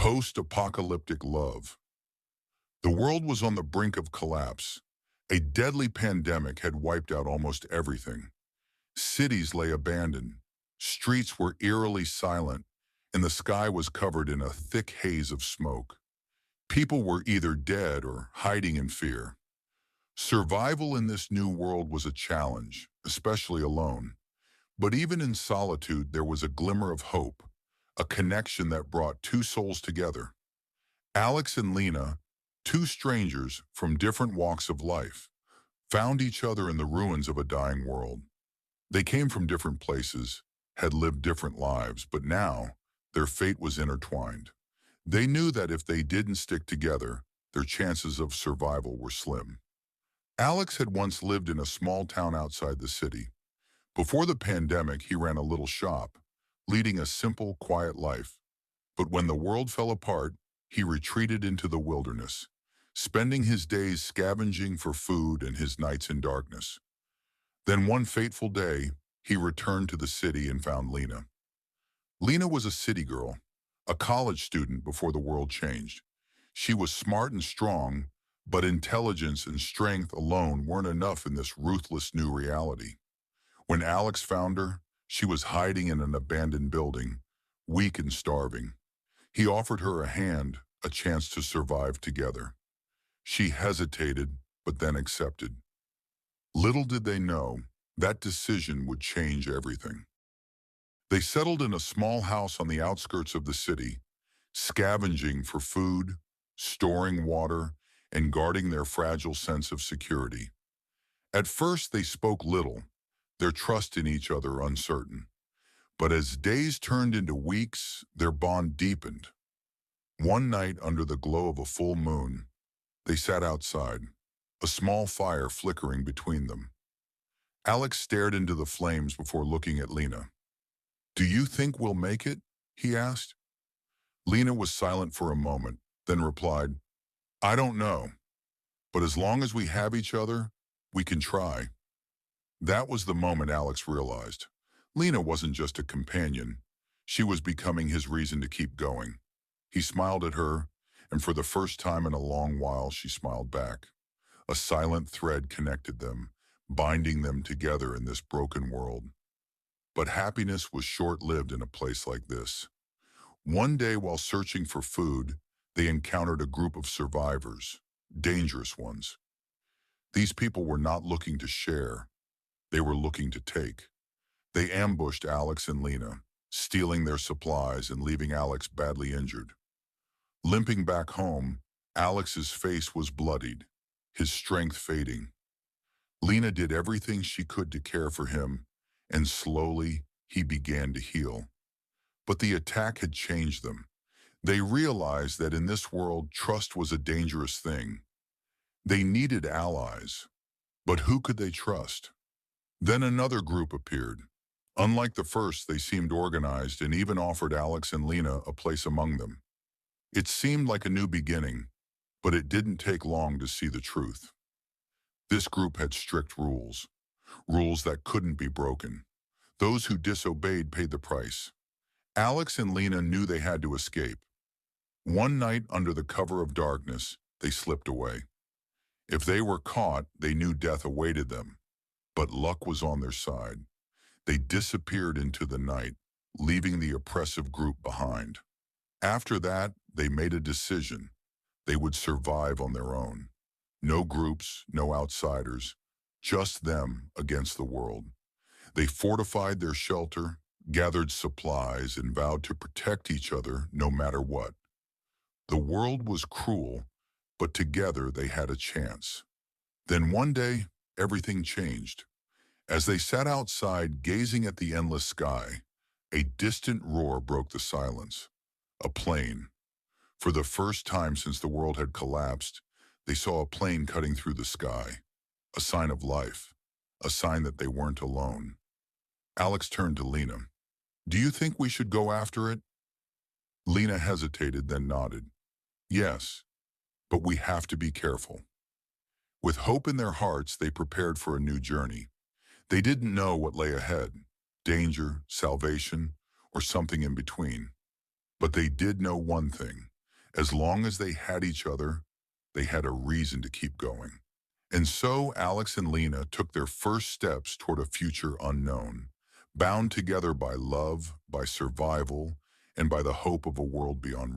Post-apocalyptic love. The world was on the brink of collapse. A deadly pandemic had wiped out almost everything. Cities lay abandoned. Streets were eerily silent, and the sky was covered in a thick haze of smoke. People were either dead or hiding in fear. Survival in this new world was a challenge, especially alone. But even in solitude, there was a glimmer of hope, a connection that brought two souls together. Alex and Lina, two strangers from different walks of life, found each other in the ruins of a dying world. They came from different places, had lived different lives, but now their fate was intertwined. They knew that if they didn't stick together, their chances of survival were slim. Alex had once lived in a small town outside the city. Before the pandemic, he ran a little shop, leading a simple, quiet life. But when the world fell apart, he retreated into the wilderness, spending his days scavenging for food and his nights in darkness. Then one fateful day, he returned to the city and found Lina. Lina was a city girl, a college student before the world changed. She was smart and strong, but intelligence and strength alone weren't enough in this ruthless new reality. When Alex found her, she was hiding in an abandoned building, weak and starving. He offered her a hand, a chance to survive together. She hesitated, but then accepted. Little did they know, that decision would change everything. They settled in a small house on the outskirts of the city, scavenging for food, storing water, and guarding their fragile sense of security. At first, they spoke little, their trust in each other uncertain. But as days turned into weeks, their bond deepened. One night, under the glow of a full moon, they sat outside, a small fire flickering between them. Alex stared into the flames before looking at Lina. "Do you think we'll make it?" he asked. Lina was silent for a moment, then replied, "I don't know, but as long as we have each other, we can try." That was the moment Alex realized. Lina wasn't just a companion. She was becoming his reason to keep going. He smiled at her, and for the first time in a long while, she smiled back. A silent thread connected them, binding them together in this broken world. But happiness was short-lived in a place like this. One day, while searching for food, they encountered a group of survivors, dangerous ones. These people were not looking to share. They were looking to take. They ambushed Alex and Lina, stealing their supplies and leaving Alex badly injured. Limping back home, Alex's face was bloodied, his strength fading. Lina did everything she could to care for him, and slowly he began to heal. But the attack had changed them. They realized that in this world, trust was a dangerous thing. They needed allies, but who could they trust? Then another group appeared. Unlike the first, they seemed organized and even offered Alex and Lina a place among them. It seemed like a new beginning, but it didn't take long to see the truth. This group had strict rules, rules that couldn't be broken. Those who disobeyed paid the price. Alex and Lina knew they had to escape. One night, under the cover of darkness, they slipped away. If they were caught, they knew death awaited them. But luck was on their side. They disappeared into the night, leaving the oppressive group behind. After that, they made a decision. They would survive on their own. No groups, no outsiders, just them against the world. They fortified their shelter, gathered supplies, and vowed to protect each other no matter what. The world was cruel, but together they had a chance. Then one day, everything changed. As they sat outside gazing at the endless sky, a distant roar broke the silence. A plane. For the first time since the world had collapsed, they saw a plane cutting through the sky. A sign of life. A sign that they weren't alone. Alex turned to Lina. "Do you think we should go after it?" Lina hesitated, then nodded. "Yes, but we have to be careful." With hope in their hearts, they prepared for a new journey. They didn't know what lay ahead, danger, salvation, or something in between. But they did know one thing. As long as they had each other, they had a reason to keep going. And so Alex and Lina took their first steps toward a future unknown, bound together by love, by survival, and by the hope of a world beyond